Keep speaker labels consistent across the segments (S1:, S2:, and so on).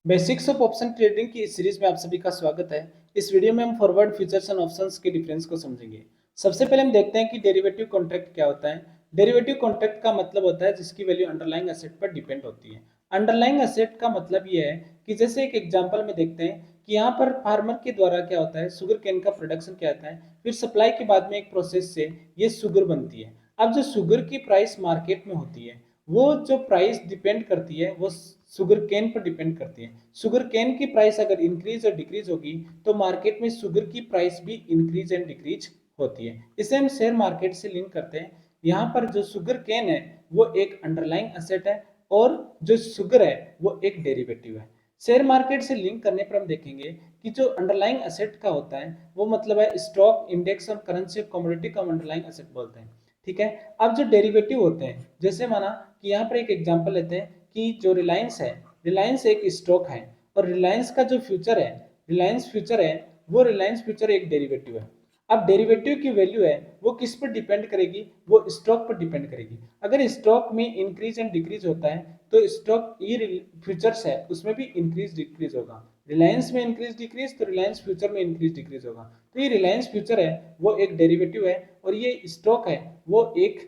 S1: Basics of option trading की इस series में आप सभी का स्वागत है। इस वीडियो में हम फॉरवर्ड फ्यूचर्स एंड ऑप्शंस के डिफरेंस को समझेंगे। सबसे पहले हम देखते हैं कि डेरिवेटिव कॉन्ट्रैक्ट क्या होता है। डेरिवेटिव कॉन्ट्रैक्ट का मतलब होता है जिसकी वैल्यू अंडरलाइंग एसेट पर डिपेंड होती है। अंडरलाइंग एसेट का मतलब ये है कि जैसे एक एग्जाम्पल में देखते हैं कि यहाँ पर फार्मर के द्वारा क्या होता है, शुगर केन का प्रोडक्शन क्या होता है, फिर सप्लाई के बाद में एक प्रोसेस से ये शुगर बनती है। अब जो शुगर की प्राइस मार्केट में होती है, वो जो प्राइस डिपेंड करती है वो शुगर केन पर डिपेंड करती है। शुगर केन की प्राइस अगर इंक्रीज और डिक्रीज होगी तो मार्केट में शुगर की प्राइस भी इंक्रीज एंड डिक्रीज होती है। इसे हम शेयर मार्केट से लिंक करते हैं। यहाँ पर जो शुगर केन है वो एक अंडरलाइंग एसेट है और जो शुगर है वो एक डेरिवेटिव है। शेयर मार्केट से लिंक करने पर हम देखेंगे कि जो अंडरलाइंग एसेट का होता है वो मतलब है स्टॉक, इंडेक्स और करेंसी ऑफ कमोडिटी को अंडरलाइंग एसेट बोलते हैं। ठीक है। अब जो डेरिवेटिव होते हैं, जैसे माना कि यहाँ पर एक एग्जांपल लेते हैं कि जो रिलायंस है, रिलायंस एक स्टॉक है और रिलायंस का जो फ्यूचर है, रिलायंस फ्यूचर है, वो रिलायंस फ्यूचर एक डेरिवेटिव है। अब डेरिवेटिव की वैल्यू है वो किस पर डिपेंड करेगी, वो स्टॉक पर डिपेंड करेगी। अगर स्टॉक में इंक्रीज एंड डिक्रीज होता है तो स्टॉक ये फ्यूचर्स है उसमें भी इंक्रीज डिक्रीज होगा। रिलायंस में इंक्रीज डिक्रीज तो रिलायंस फ्यूचर में इंक्रीज डिक्रीज होगा। तो ये रिलायंस फ्यूचर है वो एक डेरिवेटिव है और ये स्टॉक है वो एक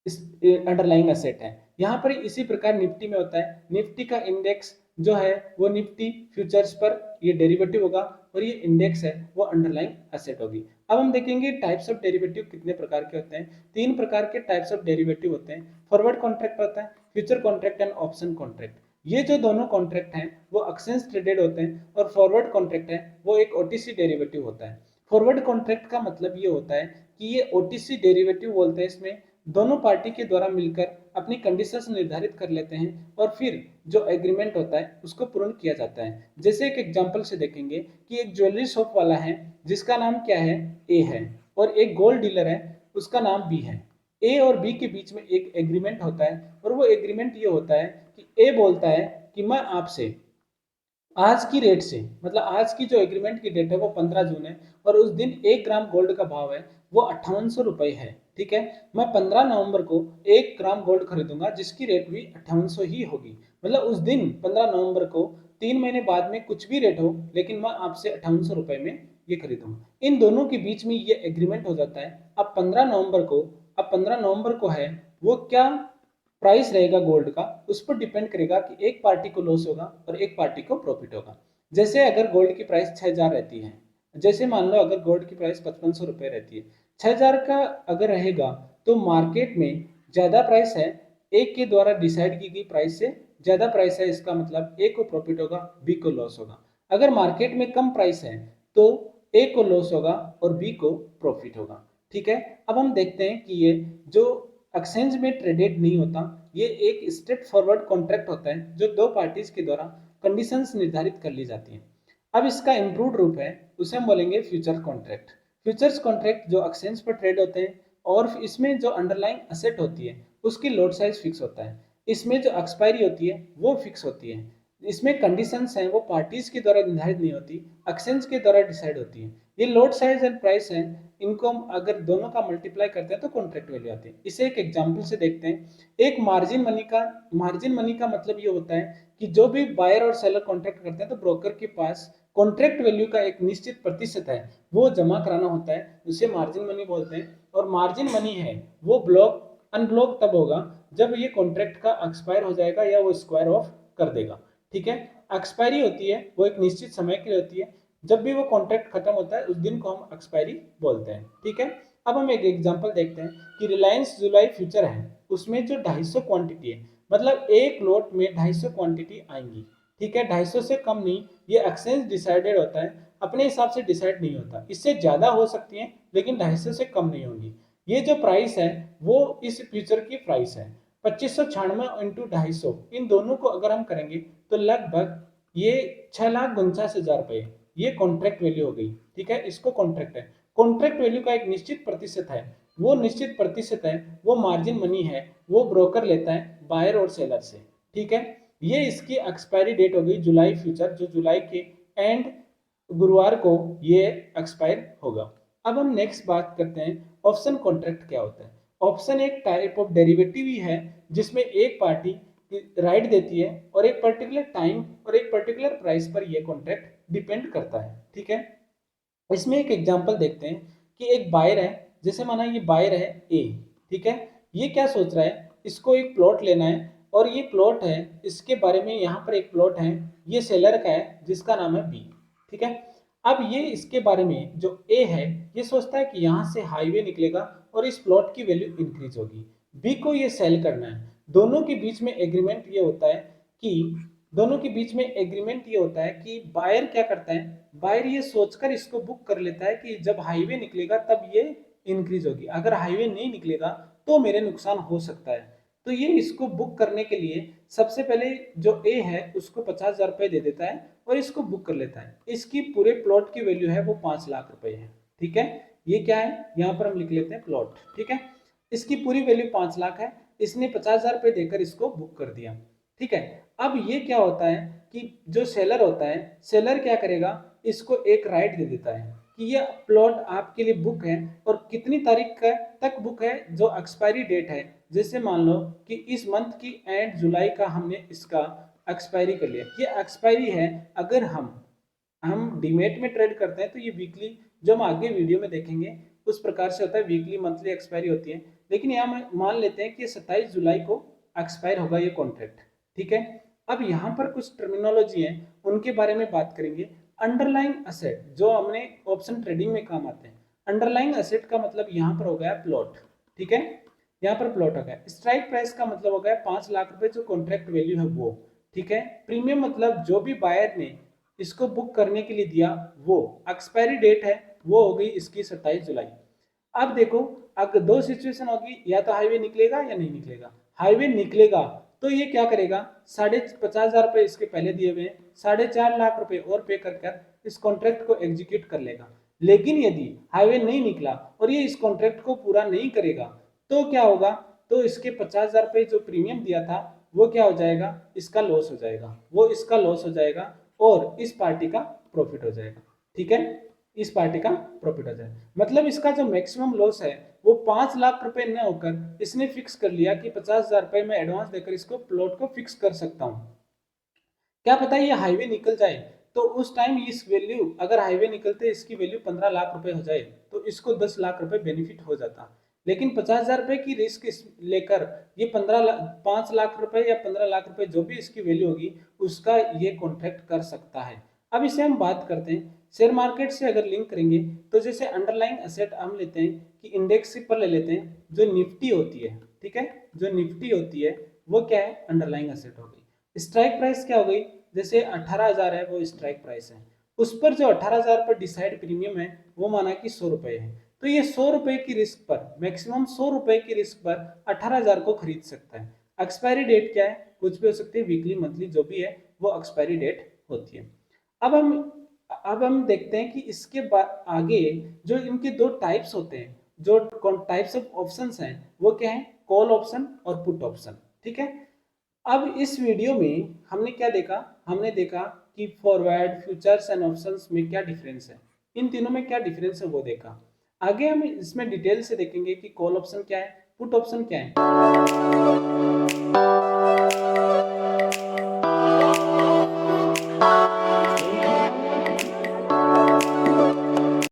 S1: अंडरलाइंग एसेट है। यहाँ पर इसी प्रकार निफ्टी में होता है, निफ्टी का इंडेक्स जो है वो निफ्टी फ्यूचर्स पर ये डेरिवेटिव होगा और ये इंडेक्स है वो अंडरलाइंग एसेट होगी। अब हम देखेंगे टाइप्स ऑफ डेरिवेटिव कितने प्रकार के होते हैं। तीन प्रकार के टाइप्स ऑफ डेरिवेटिव होते हैं। फॉरवर्ड कॉन्ट्रैक्ट होता है, future contract and option contract. ये जो दोनों कॉन्ट्रैक्ट हैं वो एक्सचेंज ट्रेडेड होते हैं और फॉरवर्ड कॉन्ट्रैक्ट है वो एक ओटीसी डेरिवेटिव होता है। फॉरवर्ड कॉन्ट्रैक्ट का मतलब ये होता है कि ये ओटीसी डेरिवेटिव बोलते हैं, इसमें दोनों पार्टी के द्वारा मिलकर अपनी कंडीशंस निर्धारित कर लेते हैं और फिर जो एग्रीमेंट होता है उसको पूर्ण किया जाता है। जैसे एक एग्जांपल से देखेंगे कि एक ज्वेलरी शॉप वाला है जिसका नाम क्या है, ए है, और एक गोल्ड डीलर है उसका नाम बी है। ए और बी के बीच में एक एग्रीमेंट होता है और वो एग्रीमेंट ये होता है कि ए बोलता है कि मैं आपसे आज की रेट से, मतलब आज की जो एग्रीमेंट की डेट है वो 15 जून है और उस दिन 1 ग्राम गोल्ड का भाव है वो 5800 रुपए है। ठीक है। मैं 15 नवंबर को 1 ग्राम गोल्ड खरीदूंगा जिसकी रेट भी 5800 ही होगी। मतलब उस दिन 15 नवंबर को 3 महीने बाद में कुछ भी रेट हो लेकिन मैं आपसे 5800 रुपए में ये खरीदूंगा। इन दोनों के बीच में ये एग्रीमेंट हो जाता है। अब 15 नवंबर को है वो क्या प्राइस रहेगा गोल्ड का, उस पर डिपेंड करेगा कि एक पार्टी को लॉस होगा और एक पार्टी को प्रॉफिट होगा। जैसे अगर गोल्ड की प्राइस 6000 रहती है, जैसे मान लो अगर गोल्ड की प्राइस 5500 रुपए रहती है, 6000 का अगर रहेगा तो मार्केट में ज्यादा प्राइस है, एक के द्वारा डिसाइड की गई प्राइस से ज्यादा प्राइस है, इसका मतलब ए को प्रॉफिट होगा बी को लॉस होगा। अगर मार्केट में कम प्राइस है तो ए को लॉस होगा और बी को प्रॉफिट होगा। ठीक है। अब हम देखते हैं कि ये जो एक्सचेंज में ट्रेडेड नहीं होता, ये एक स्ट्रेट फॉरवर्ड कॉन्ट्रैक्ट होता है जो दो पार्टीज के द्वारा कंडीशंस निर्धारित कर ली जाती हैं। अब इसका इम्प्रूव्ड रूप है उसे हम बोलेंगे फ्यूचर कॉन्ट्रैक्ट। फ्यूचर्स कॉन्ट्रैक्ट जो एक्सचेंज पर ट्रेड होते हैं और इसमें जो अंडरलाइंग एसेट होती है उसकी लॉट साइज फिक्स होता है, इसमें जो एक्सपायरी होती है वो फिक्स होती है, इसमें कंडीशंस हैं वो पार्टीज के द्वारा निर्धारित नहीं होती, एक्सचेंज के द्वारा डिसाइड होती है। ये लॉट साइज एंड प्राइस है, इनको हम अगर दोनों का मल्टीप्लाई करते हैं तो कॉन्ट्रैक्ट वैल्यू आती है। इसे एक एग्जांपल से देखते हैं। एक मार्जिन मनी का मतलब ये होता है कि जो भी बायर और सेलर कॉन्ट्रैक्ट करते हैं तो ब्रोकर के पास कॉन्ट्रैक्ट वैल्यू का एक निश्चित प्रतिशत है वो जमा कराना होता है, उसे मार्जिन मनी बोलते हैं। और मार्जिन मनी है वो ब्लॉक अनब्लॉक तब होगा जब ये कॉन्ट्रैक्ट का एक्सपायर हो जाएगा या वो स्क्वायर ऑफ कर देगा। ठीक है। एक्सपायरी होती है वो एक निश्चित समय के लिए होती है, जब भी वो कॉन्ट्रैक्ट खत्म होता है उस दिन को हम एक्सपायरी बोलते हैं। ठीक है। अब हम एक एग्जांपल देखते हैं कि रिलायंस जुलाई फ्यूचर है उसमें जो 250 क्वांटिटी है, मतलब एक लोट में 250 क्वांटिटी आएंगी। ठीक है। 250 से कम नहीं, ये एक्सचेंज डिसाइडेड होता है, अपने हिसाब से डिसाइड नहीं होता, इससे ज्यादा हो सकती है लेकिन 250 से कम नहीं होगी। ये जो प्राइस है वो इस फ्यूचर की प्राइस है 2596 इंटू 250, इन दोनों को अगर हम करेंगे तो लगभग ये 6,49,000 रुपए ये कॉन्ट्रैक्ट वैल्यू हो गई। ठीक है। इसको कॉन्ट्रैक्ट है, कॉन्ट्रैक्ट वैल्यू का एक निश्चित प्रतिशत है, वो निश्चित प्रतिशत है वो मार्जिन मनी है वो ब्रोकर लेता है बायर और सेलर से। ठीक है। ये इसकी एक्सपायरी डेट हो गई जुलाई फ्यूचर, जो जुलाई के एंड गुरुवार को ये एक्सपायर होगा। अब हम नेक्स्ट बात करते हैं ऑप्शन कॉन्ट्रैक्ट क्या होता है। ऑप्शन एक टाइप ऑफ डेरिवेटिव ही है जिसमें एक पार्टी राइट देती है और एक पर्टिकुलर टाइम और एक पर्टिकुलर प्राइस पर यह कॉन्ट्रैक्ट डिपेंड करता है। ठीक है, इसमें एक एग्जांपल देखते हैं कि एक बायर है, जैसे माना ये बायर है ए। ठीक है, ये क्या सोच रहा है, इसको एक प्लॉट लेना है और ये प्लॉट है, इसके बारे में यहाँ पर एक प्लॉट है, ये सेलर का है जिसका नाम है बी। ठीक है, अब ये इसके बारे में जो ए है ये सोचता है कि यहाँ से हाईवे निकलेगा और इस प्लॉट की वैल्यू इंक्रीज होगी, बी को ये सेल करना है। दोनों के बीच में एग्रीमेंट ये होता है कि कि बायर क्या करता है, बायर ये सोचकर इसको बुक कर लेता है कि जब हाईवे निकलेगा तब ये इंक्रीज होगी, अगर हाईवे नहीं निकलेगा तो मेरे नुकसान हो सकता है। तो ये इसको बुक करने के लिए सबसे पहले जो ए है उसको 50,000 रुपए दे देता है और इसको बुक कर लेता है। इसकी पूरे प्लॉट की वैल्यू है वो 5 लाख रुपए है। ठीक है, ये क्या है, यहाँ पर हम लिख लेते हैं प्लॉट। ठीक है, इसकी पूरी वैल्यू 5 लाख है, इसने 50,000 रुपए देकर इसको बुक कर दिया। ठीक है, अब ये क्या होता है कि जो सेलर होता है, सेलर क्या करेगा, इसको एक राइट दे देता है कि ये प्लॉट आपके लिए बुक है और कितनी तारीख का तक बुक है, जो एक्सपायरी डेट है। जैसे मान लो कि इस मंथ की एंड जुलाई का हमने इसका एक्सपायरी कर लिया, ये एक्सपायरी है। अगर हम डीमेट में ट्रेड करते हैं तो ये वीकली, जो हम आगे वीडियो में देखेंगे उस प्रकार से होता है, वीकली मंथली एक्सपायरी होती है। लेकिन यहाँ मान लेते हैं कि 27 जुलाई को एक्सपायर होगा ये कॉन्ट्रैक्ट। ठीक है, अब यहाँ पर कुछ टर्मिनोलॉजी है उनके बारे में बात करेंगे। अंडरलाइंग असेट जो हमने ऑप्शन ट्रेडिंग में काम आते हैं, अंडरलाइंग असेट का मतलब यहाँ पर हो गया प्लॉट। ठीक है, यहाँ पर प्लॉट हो गया। स्ट्राइक प्राइस का मतलब हो गया 5 लाख रुपए जो कॉन्ट्रैक्ट वैल्यू है वो। ठीक है, प्रीमियम मतलब जो भी बायर ने इसको बुक करने के लिए दिया वो, एक्सपायरी डेट है वो हो गई इसकी 27 जुलाई। अब देखो, अगर दो सिचुएशन होगी, या तो हाईवे निकलेगा या नहीं निकलेगा। हाईवे निकलेगा तो ये क्या करेगा, 50,500 रुपए इसके पहले दिए हुए 4.5 लाख रुपए और पे कर कर इस कॉन्ट्रैक्ट को एग्जीक्यूट कर लेगा। लेकिन यदि हाईवे नहीं निकला और ये इस कॉन्ट्रैक्ट को पूरा नहीं करेगा तो क्या होगा, तो इसके 50,000 रुपए जो प्रीमियम दिया था वो क्या हो जाएगा, इसका लॉस हो जाएगा, वो इसका लॉस हो जाएगा और इस पार्टी का प्रॉफिट हो जाएगा। ठीक है, इस पार्टी का प्रॉफिट हो जाएगा, मतलब इसका जो मैक्सिमम लॉस है वो 5 लाख रुपए न होकर इसने फिक्स कर लिया कि 50,000 रुपए में एडवांस देकर इसको प्लॉट को फिक्स कर सकता हूं। क्या पता ये हाईवे निकल जाए तो उस टाइम इस वैल्यू, अगर हाईवे निकलते इसकी वैल्यू 15 लाख रुपए हो जाए तो इसको 10 लाख रुपए बेनिफिट हो जाता। लेकिन 50,000 रुपए की रिस्क लेकर ये 5 लाख रुपए या 15 लाख रुपए जो भी इसकी वैल्यू होगी उसका ये कॉन्ट्रैक्ट कर सकता है। अब इसे हम बात करते हैं शेयर मार्केट से अगर लिंक करेंगे तो जैसे अंडरलाइंग एसेट हम लेते हैं कि इंडेक्स पर ले लेते हैं, जो निफ्टी होती है। ठीक है, जो निफ्टी होती है वो क्या है, अंडरलाइंग एसेट हो गई। स्ट्राइक प्राइस क्या हो गई, जैसे 18,000 है वो स्ट्राइक प्राइस है, उस पर जो 18,000 पर डिसाइड प्रीमियम है वो माना कि 100 रुपए है। तो ये 100 रुपए की रिस्क पर, मैक्सिमम 100 रुपए की रिस्क पर 18,000 को खरीद सकता है। एक्सपायरी डेट क्या है, कुछ भी हो सकती है, वीकली मंथली जो भी है वो एक्सपायरी डेट होती है। अब हम देखते हैं कि इसके आगे जो इनके दो टाइप्स होते हैं, जो टाइप्स ऑफ ऑप्शंस हैं वो क्या है, कॉल ऑप्शन और पुट ऑप्शन। ठीक है, अब इस वीडियो में हमने क्या देखा, हमने देखा कि फॉरवर्ड, फ्यूचर्स एंड ऑप्शंस में क्या डिफरेंस है, इन तीनों में क्या डिफरेंस है वो देखा। आगे हम इसमें डिटेल से देखेंगे कि कॉल ऑप्शन क्या है, पुट ऑप्शन क्या है।